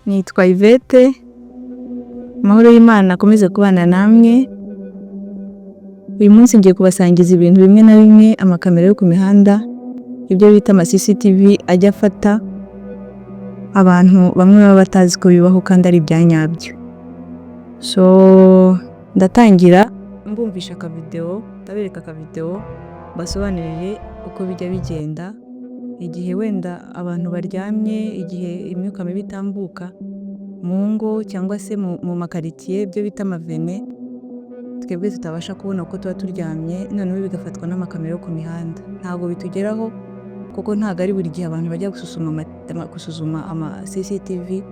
Nitwa Yvette, amahoro y'Imana akomeze kubana namwe. Uyu munsi ngiye kubasangiza ibintu bimwe na bimwe amakamera yo ku mihanda, ibyo bita ama CCTV ajya afata abantu bamwe baba batazi ko bibaho kandi ari ibyanyabyo. So ndatangira mbumvisha ka video, ndabereka ka video basobanurire uko bijya bigenda igihe wenda abantu baryamye, igihe imyuka mibi itambuka mu ngo cyangwa se mu makaritiye, ibyo bita amavene, twebwe tutabasha kubona uko tuba turyamye, noneho bigafatwa n'amakamera yo ku mihanda. Ntabwo bitugeraho kuko ntabwo ari buri gihe abantu bajya gusuzuma ama CCTV,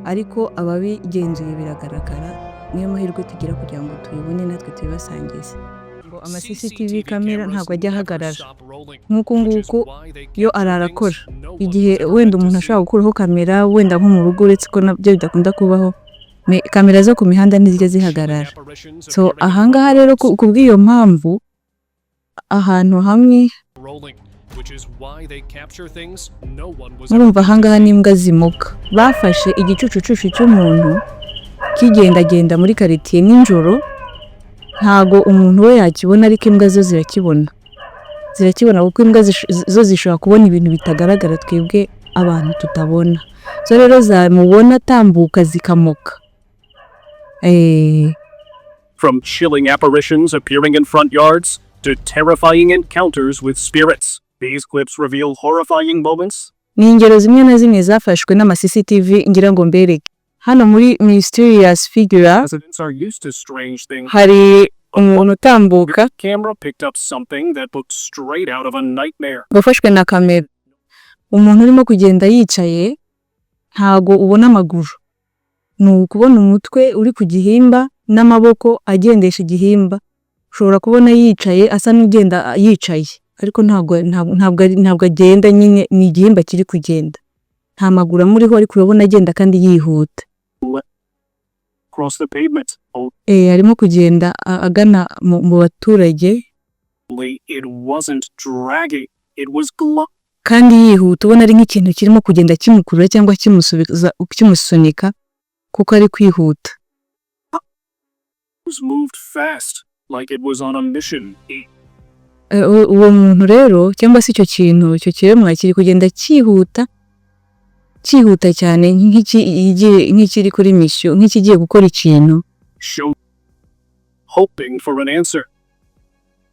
ariko ababigenzuye biragaragara. Niyo mahirwe tugira kugira ngo tubibone natwe tubibasangize. Ama CCTV kamera ntabwo ajya ahagarara nk'uko nguko yo ararakora. Igihe wenda umuntu ashobora gukuraho kamera wenda nko mu rugo, uretse ko nabyo bidakunda kubaho, kamera zo ku mihanda ntizijya zihagarara. So ahangaha rero kubw'iyo mpamvu ahantu hamwe murumva ahangaha n'imbwa zimuka. Bafashe igicucucucu cy'umuntu kigendagenda muri karitiye nijoro, ntago umuntu we yakibona, ariko imbwa zo zirakibona kuko imbwa zo zishobora kubona ibintu bitagaragara twebwe abantu tutabona. So rero zamubona tambuka zikamoka. From chilling apparitions appearing in front yards to terrifying encounters with spirits, these clips reveal horrifying moments. Ni ingero zimwe na zimwe zafashwe n'ama CCTV ngira ngo mbereke. Hano muri mysterious figure hari umuntu utambuka, camera picked up something that looked straight out of a nightmare. Bafashwe na kamera. Umuntu urimo kugenda yicaye, ntago ubona amaguru, ni ukubona umutwe uri ku gihimba n'amaboko agendesha igihimba. Ushobora kubona yicaye asa n'ugenda yicaye, ariko ntabwo agenda, nyine ni igihimba kiri kugenda, nta maguru amuriho, ariko urabona agenda kandi yihuta. Across the pavement. Arimo kugenda agana mu baturage. It wasn't dragging, it was kandi yihuta, ubona ari nk'ikintu kirimo kugenda kimukurura cyangwa kimusunika kuko ari kwihuta. Was moved fast, like it was on a mission. Uwo muntu rero cyangwa se icyo kintu, icyo kiremwa kiri kugenda cyihuta cyane, nk'ikiri kuri mission, nk'ikigiye gukora ikintu. Hoping for an answer.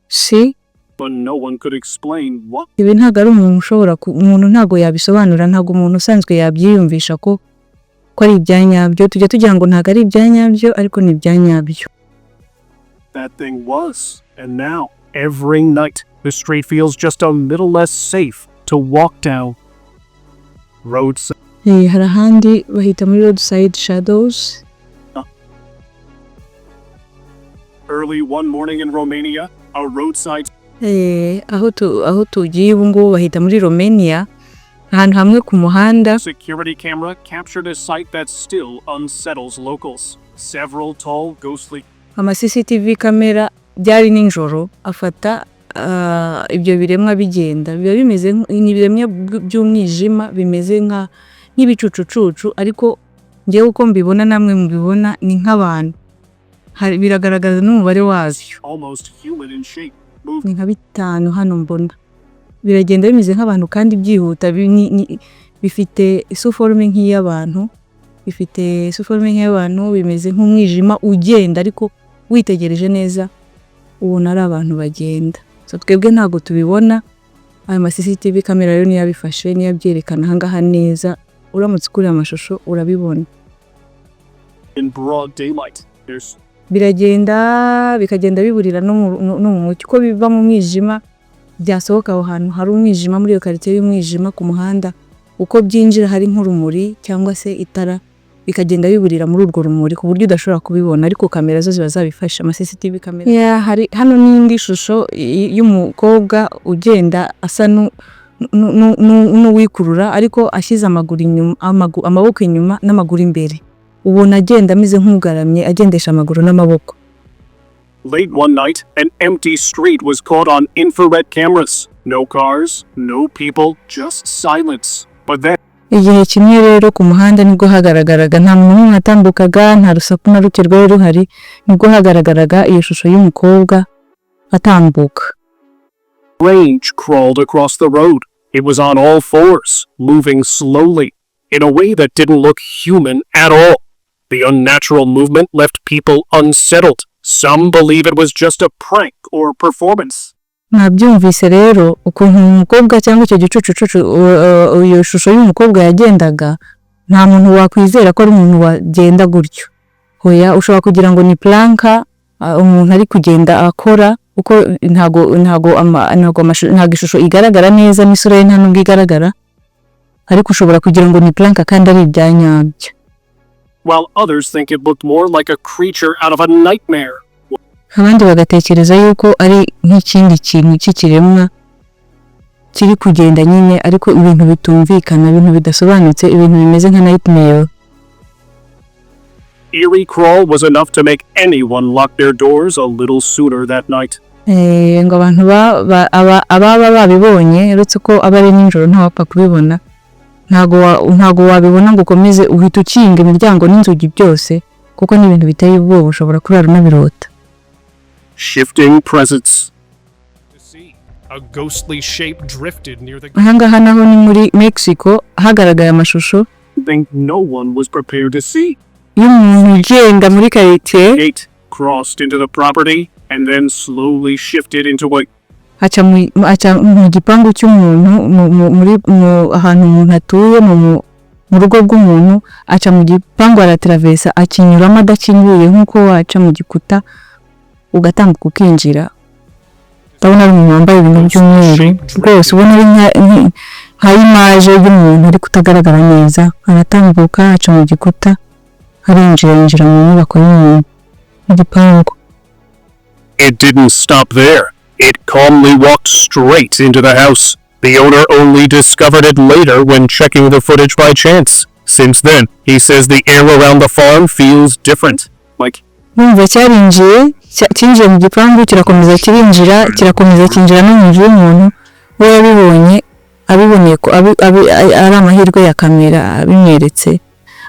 Si, but no one could explain what. Ibi ntabwo ari umuntu ntabwo yabisobanura, ntabwo umuntu usanzwe yabyiyumvisha ko ari ibyanyabyo. Tujya tugira ngo ntabwo ari ibyanyabyo, ariko ni ibyanyabyo. That thing was, and now every night the street feels just a little less safe to walk down. Roadside. Hari ahandi bahita muri roadside shadows. Early one morning in Romania, a roadside. Aho tugiye ubu ngubu bahita muri Romania, ahantu hamwe ku muhanda. Security camera captured a sight that still unsettles locals. Several tall ghostly. Ama CCTV kamera byari nijoro afata ibyo biremwa bigenda, biba bimeze n'ibiremwa by'umwijima, bimeze nk'ibicucucucu, ariko ngewe uko mbibona namwe mubibona ni nk'abantu. Biragaragaza n'umubare wazyo, ni nka 5 hano mbona. Biragenda bimeze nk'abantu kandi byihuta, bifite isuforme nk'iy'abantu, bimeze nk'umwijima ugenda, ariko witegereje neza ubona ari abantu bagenda. So twebwe ntago tubibona. Ayo ma CCTV kamera rero niyo yabifashe, niyo yabyerekana ahangaha neza, uramutse kuri amashusho urabibona. In broad daylight, bikagenda biburira no mu mucyo, ko biva mu mwijima byasohoka aho hantu hari umwijima, muri iyo karitiye y'umwijima ku muhanda, uko byinjira hari nk'urumuri cyangwa se itara, bikagenda biburira muri urwo rumuri ku buryo udashobora kubibona, ariko kamera zo ziba zabifasha, ama CCTV kamera. Hari hano n'indi shusho y'umukobwa ugenda asa n'uwikurura, ariko ashyize amaboko inyuma n'amaguru imbere. Ubona agenda ameze nk'ugaramye, agendesha amaguru n'amaboko. Late one night, an empty street was caught on infrared cameras. No cars, no people, just silence. But then Igihe kimwe rero ku muhanda nibwo hagaragaraga nta muntu n'umwe atambukaga, nta rusaku na ruke rwari ruhari, nibwo hagaragaraga iyo shusho y'umukobwa atambuka. Range crawled across the road. It was on all fours, moving slowly, in a way that didn't look human at all. The unnatural movement left people unsettled. Some believe it was just a prank or performance. Nabyumvise rero ukuntu umukobwa cyangwa icyo gicucucucu iyo shusho y'umukobwa yagendaga, nta muntu wakwizera ko ari umuntu wagenda gutyo. Hoya ushobora kugira ngo ni planka umuntu ari kugenda akora, uko ntago ishusho igaragara neza, n'isura ye nta nubwo igaragara, ariko ushobora kugira ngo ni planka kandi ari ibyanyabyo. While others think it looked more like a creature out of a nightmare. Abandi bagatekereza yuko ari nk'ikindi kintu cy'ikiremwa kiri kugenda nyine, ariko ibintu bitumvikana, ibintu bidasobanutse, ibintu bimeze nka nightmare. Eerie crawl was enough to make anyone lock their doors a little sooner that night. Ngo abantu ababa babibonye, uretse ko aba ari nijoro ntawapfa kubibona, ntago wabibona ngo ukomeze uhita ukinga imiryango n'inzugi byose, kuko ni ibintu biteye ubwoba, ushobora kurara unabirota. Shifting presence. A ghostly shape drifted near the ahangaha naho ni muri Mexico, hagaragaye amashusho thing no one was prepared to see. y'umuntu ugenda muri quartier, Gate crossed into the property and then slowly shifted into a aca mu gipangu cy'umuntu, muri ahantu umuntu atuye, mu rugo rw'umuntu, aca mu gipangu aratraversa, akinyuramo adakinguye nk'uko waca mu gikuta ugatambuka ukinjira. Ndabona ari umuntu wambaye ibintu by'umweru rwose, ubona ari nka image y'umuntu ariko utagaragara neza, aratambuka aca mu gikuta arinjira mu nyubako y'umuntu igipangu. It didn't stop there. It calmly walked straight into the house. The owner only discovered it later when checking the footage by chance. Since then, he says the air around the farm feels different. Like Numva cyinjiye mu gipangu, kirakomeza kinjira no mu nzu y'umuntu. We abibonye ko ari amahirwe ya kamera abimweretse,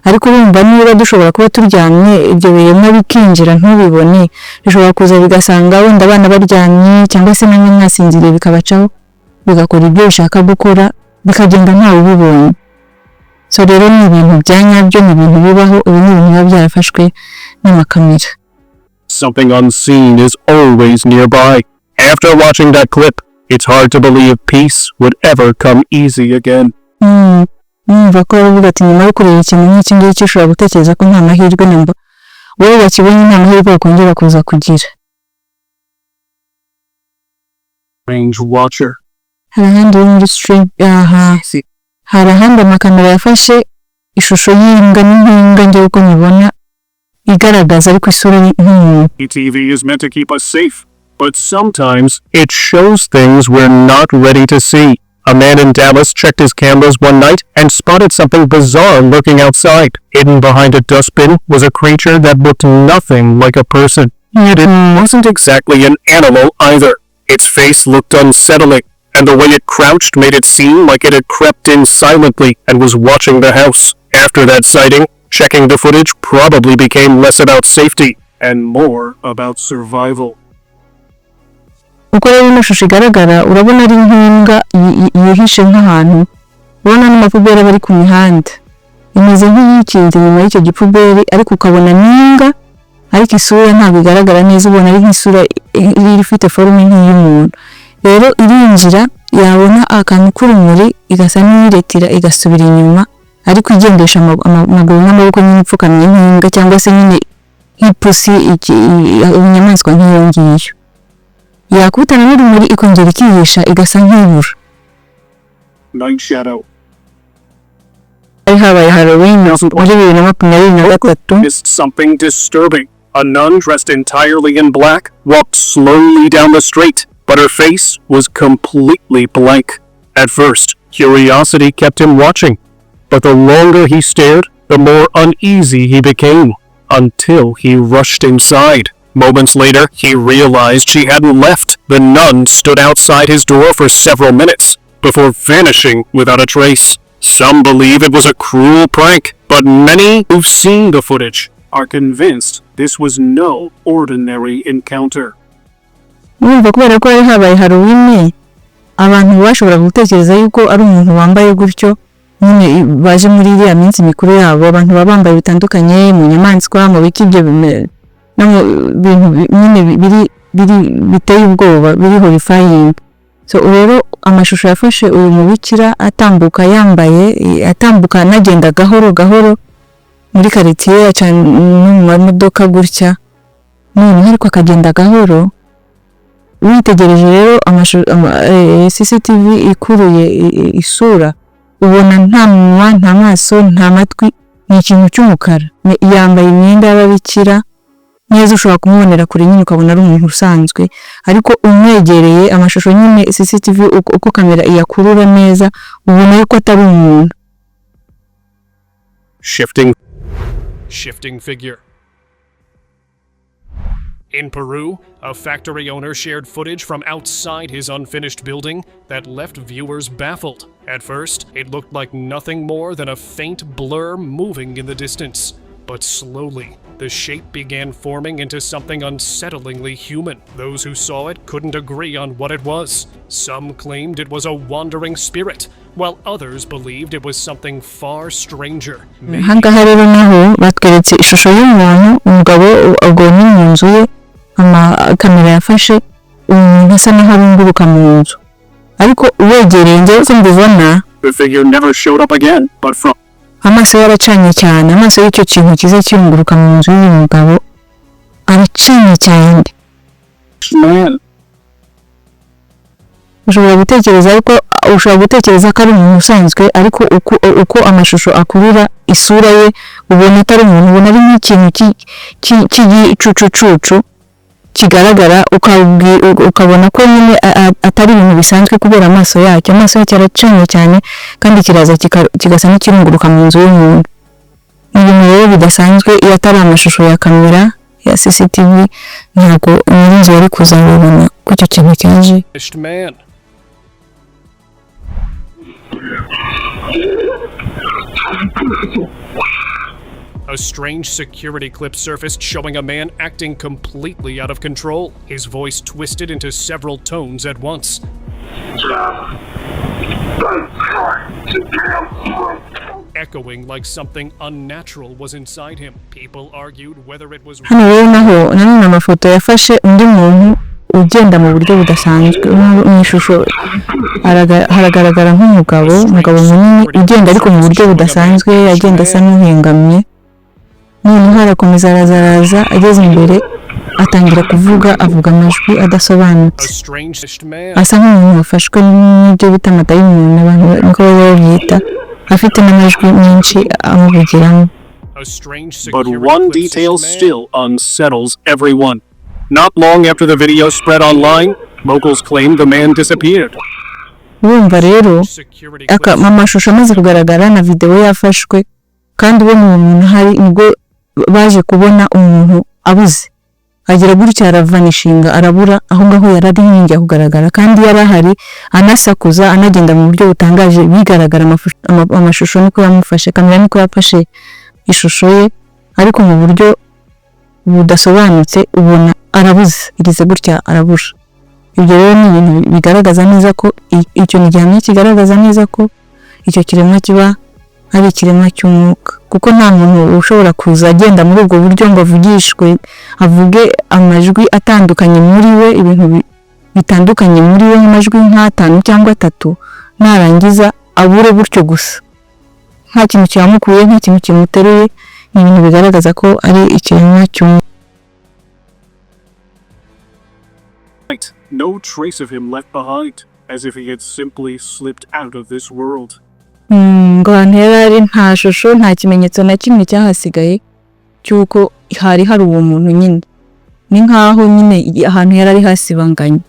ariko urumva niba dushobora kuba turyamye ibyo biremwa bikinjira ntubibone, bishobora kuza bigasanga wenda abana baryamye cyangwa se namwe mwasinziriye bikabacaho bigakora ibyo bishaka gukora, bikagenda ntawe ubibonye. So rero ni ibintu byanyabyo, ni ibintu bibaho, ubu ni ibintu biba byarafashwe n'amakamera. something unseen is always nearby. After watching that clip, it's hard to believe peace would ever come easy again. Numva ko aravuga ati nyuma yo kureba ikintu nk'iki ngiki ushobora gutekereza ko nta mahirwe namba wowe wakibonye nta mahirwe wakongera kuza kugira. Range watcher. Hari ahandi muri street, hari ahandi amakamera yafashe ishusho y'imbwa n'impinga njye uko nyibona igaragaza ariko isura nk'umuntu. TV is meant to keep us safe, but sometimes it shows things we're not ready to see. A man in Dallas checked his cameras one night and spotted something bizarre lurking outside. Hidden behind a dustbin was a creature that looked nothing like a person. Yet it wasn't exactly an animal either. Its face looked unsettling, and the way it crouched made it seem like it had crept in silently and was watching the house. After that sighting, checking the footage probably became less about safety and more about survival. Uko rero ino shusho igaragara urabona ari nk'imbwa yihishe nk'ahantu, ubona n'amapuberi bari ku mihanda imeze nk'iyikinze nyuma y'icyo gipuberi, ariko ukabona n'imbwa ariko isura ntabwo igaragara neza, ubona ari nk'isura iri ifite forume nk'iy'umuntu. Rero irinjira yabona akantu k'urumuri igasa n'iyiretira igasubira inyuma, ariko igendesha amaguru n'amaboko nyine ipfukamye nk'imbwa cyangwa se nyine nk'ipusi, inyamaswa nk'iyo ngiyo. Yakubitana n'urumuri ikongera ikihisha igasa nk'ibura. Night shadow. Habaye Halloween muri 2023. Missed something disturbing. A nun dressed entirely in black walked slowly down the street, but her face was completely blank. At first, curiosity kept him watching, but the longer he stared, the more uneasy he became, until he rushed inside. Moments later, he realized she hadn't left. The nun stood outside his door for several minutes, before vanishing without a trace. Some believe it was a cruel prank, but many who've seen the footage are convinced this was no ordinary encounter. Urumva kubera ko hari habaye Halloween, abantu bashobora gutekereza yuko ari umuntu wambaye gutyo nyine baje muri iriya minsi mikuru yabo. Abantu baba bambaye bitandukanye mu nyamaswa, mu biki ibyo no mu bintu nyine biteye ubwoba, biri horrifying. So rero amashusho yafashe uyu mubikira atambuka yambaye, atambuka anagenda gahoro gahoro muri quartier cyane mu modoka gutya, none ariko akagenda gahoro. Witegereje rero CCTV ikuruye isura, ubona nta munwa, nta maso, nta matwi, ni ikintu cy'umukara. Yambaye imyenda y'ababikira neza, ushobora kumubonera kure nyine ukabona ari umuntu usanzwe, ariko umwegereye amashusho nyine CCTV uko kamera iyakurura neza ubona yuko atari umuntu. Shifting figure. In Peru, a factory owner shared footage from outside his unfinished building that left viewers baffled. At first, it looked like nothing more than a faint blur moving in the distance. But slowly, the shape began forming into something unsettlingly human. Those who saw it couldn't agree on what it was. Some claimed it was a wandering spirit, while others believed it was something far stranger. Hangaha rero naho batweretse ishusho y'umuntu, umugabo agoni mu nzu ye, kamera yafashe umuntu asa naho arunguruka mu nzu, ariko uwegereye njyewe ko mbibona The figure never showed up again, but from amaso yaracanye cyane. Amaso y'icyo kintu kiza kirunguruka mu nzu y'uyu mugabo aracanye cyane. Ushobora gutekereza ko ari umuntu usanzwe, ariko uko amashusho akurura isura ye ubona atari umuntu, ubona ari nk'ikintu cy'igicucucucu kigaragara, ukabona ko nyine atari ibintu bisanzwe kubera amaso yacyo. Amaso yacyo aracanye cyane kandi kiraza kigasa n'ikirunguruka mu nzu y'umuntu. Ni ibintu rero bidasanzwe, iyo atari amashusho ya kamera ya CCTV ntabwo nyir'inzu yari kuzabibona ko icyo kintu cyaje. A strange security clip surfaced showing a man acting completely out of control, his voice twisted into several tones at once. Echoing like something unnatural was inside him. People argued whether it was hano rero naho nanone amafoto yafashe undi muntu ugenda mu buryo budasanzwe. Mu ishusho haragaragara nk'umugabo munini ugenda ariko mu buryo budasanzwe, agenda asa n'uhengamye. Noneho arakomeza araza ageze imbere atangira avuga amajwi adasobanutse, asa nk'umuntu wafashwe n'ibyo bita amadayimoni, abantu niko babyita, afite n'amajwi menshi amuvugiramo. But one detail still unsettles everyone. Not long after the video spread online, locals claimed the man disappeared. Urumva rero amashusho amaze kugaragara na video yafashwe, kandi we mu muntu hari nibwo baje kubona umuntu abuze, agira gutya aravanishinga, arabura aho ngaho yarari nkingi kugaragara, kandi yarahari anasakuza anagenda mu buryo butangaje. Bigaragara amashusho niko yamufashe, kamera niko yafashe ishusho ye, ariko mu buryo budasobanutse ubona arabuze, irize gutya arabura. Ibyo rero ni ibintu bigaragaza neza ko icyo ni gihamya kigaragaza neza ko icyo kiremwa kiba ari ikiremwa cy'umwuka, kuko nta muntu ushobora kuza agenda muri ubwo buryo ngo avugishwe, avuge amajwi atandukanye muri we, ibintu bitandukanye muri we, nk'amajwi nk'atanu cyangwa atatu, narangiza abure gutyo gusa, nta kintu cyamukuye, nta kintu kimuteruye. Ni ibintu bigaragaza ko ari ikiremwa cy'umwuka. No trace of him left behind, as if he had simply slipped out of this world. Ngo yarari nta shusho, nta kimenyetso na kimwe cyahasigaye cyuko hari uwo muntu nyine, ni nkaho nyine ahantu yarari hasibanganye.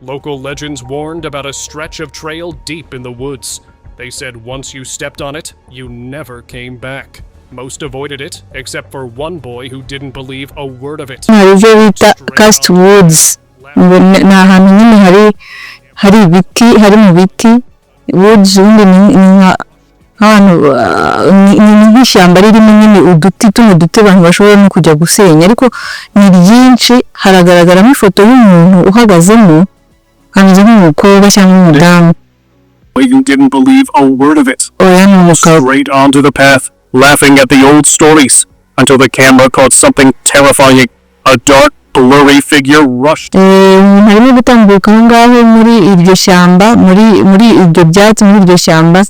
Local legends warned about a stretch of trail deep in the woods. They said once you stepped on it, you never came back. Most avoided it, except for one boy who didn't believe a word of it. Ibyo bita cast woods, ni ahantu nyine hari ibiti, hari mu biti woods ubundi nk'ahantu ni nk'ishyamba ririmo nyine uduti tuno duti abantu bashobora no kujya gusenya, ariko ni ryinshi. Haragaragaramo ifoto y'umuntu uhagazemo ameze nk'umukobwa cyangwa umudamu. You didn't believe a word of it. Straight onto the path, laughing at the old stories, until the camera caught something terrifying. A dark, blurry figure rushed. Harimo gutambuka aho ngaho muri iryo shyamba, muri ibyo byatsi, muri iryo shyamba.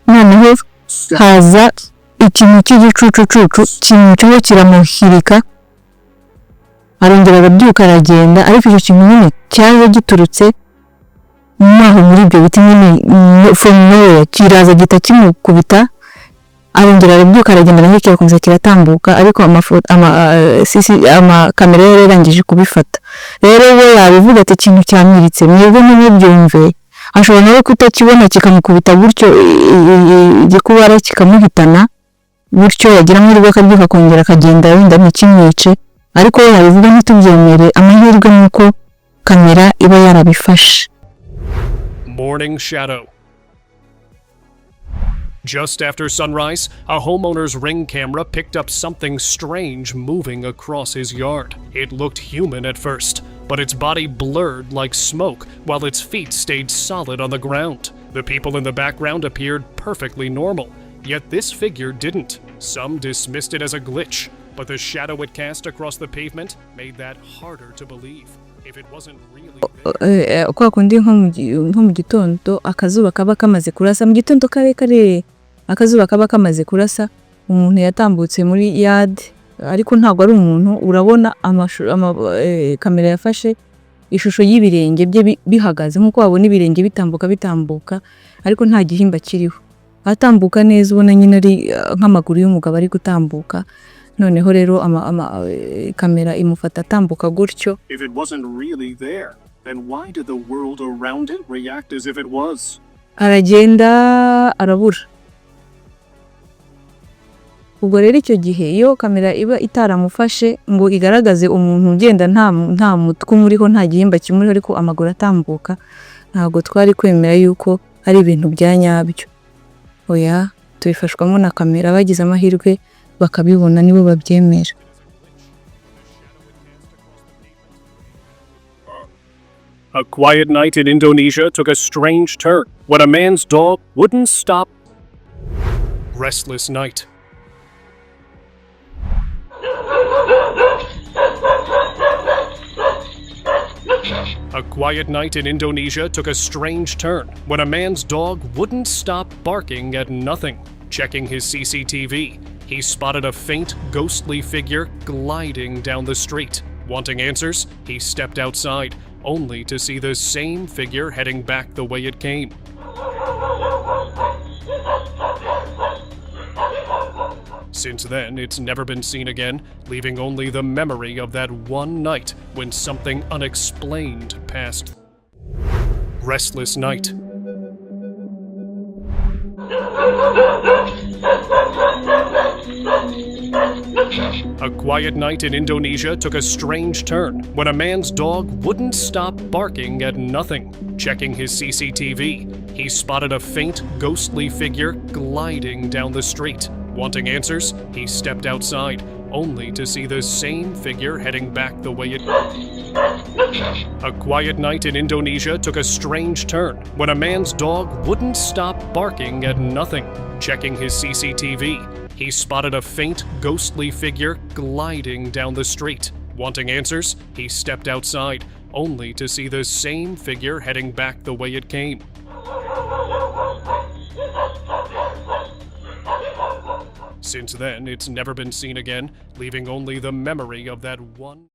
Noneho haza ikintu cy'igicucucucu kimwe kiramuhirika, arongera arabyuka aragenda, ariko icyo kintu nyine cyaje giturutse naho muri ibyo biti nyine from nowhere, kiraza gita kimukubita, arongera arabyuka aragenda, naho kirakomeza kiratambuka, ariko amakamera yari yarangije kubifata. Rero we yabivuga ati ikintu cyamiritse, mwebwe ntimubyumve, ashobora no kutakibona kikamukubita gutyo igikubara kikamuhitana gutyo, yagira amahirwe akabyuka akongera akagenda wenda ntikimwice, ariko we yabivuga ntitubyemere, amahirwe nuko kamera iba yarabifashe. Morning shadow. Just after sunrise, a homeowner's Ring camera picked up something strange moving across his yard. It looked human at first, but its body blurred like smoke while its feet stayed solid on the ground. The people in the background appeared perfectly normal, yet this figure didn't. Some dismissed it as a glitch, but the shadow it cast across the pavement made that harder to believe. If it wasn't really kwa kundi nko mu gitondo akazuba kaba kamaze kurasa, mu gitondo kare akazuba kaba kamaze kurasa, umuntu yatambutse muri yard, ariko ntabwo ari umuntu, urabona kamera yafashe ishusho y'ibirenge bye bihagaze, nkuko wabona ibirenge bitambuka, ariko nta gihimba kiriho, atambuka neza, ubona nyine ari nk'amaguru y'umugabo ari gutambuka. Noneho rero kamera imufata atambuka gutyo. If it wasn't really there, then why did the world around it react as if it was? Aragenda arabura. Ubwo rero icyo gihe iyo kamera iba itaramufashe ngo igaragaze umuntu ugenda nta mutwe umuriho, nta gihimba kimuriho, ariko amaguru atambuka, ntabwo twari kwemera yuko ari ibintu bya nyabyo. Oya, tubifashwamo na kamera, bagize amahirwe bakabibona nibo babyemera. A quiet night in Indonesia took a strange turn when a man's dog wouldn't stop. Restless night. A quiet night in Indonesia took a strange turn when a man's dog wouldn't stop barking at nothing. Checking his CCTV, he spotted a faint, ghostly figure gliding down the street. Wanting answers, he stepped outside, only to see the same figure heading back the way it came. Since then, it's never been seen again, leaving only the memory of that one night when something unexplained passed. Restless night. A quiet night in Indonesia took a strange turn when a man's dog wouldn't stop barking at nothing. Checking his CCTV, he spotted a faint, ghostly figure gliding down the street. Wanting answers, he stepped outside, only to see the same figure heading back the way it came. A quiet night in Indonesia took a strange turn when a man's dog wouldn't stop barking at nothing. Checking his CCTV, he spotted a faint, ghostly figure gliding down the street. Wanting answers, he stepped outside, only to see the same figure heading back the way it came. Since then, it's never been seen again, leaving only the memory of that one.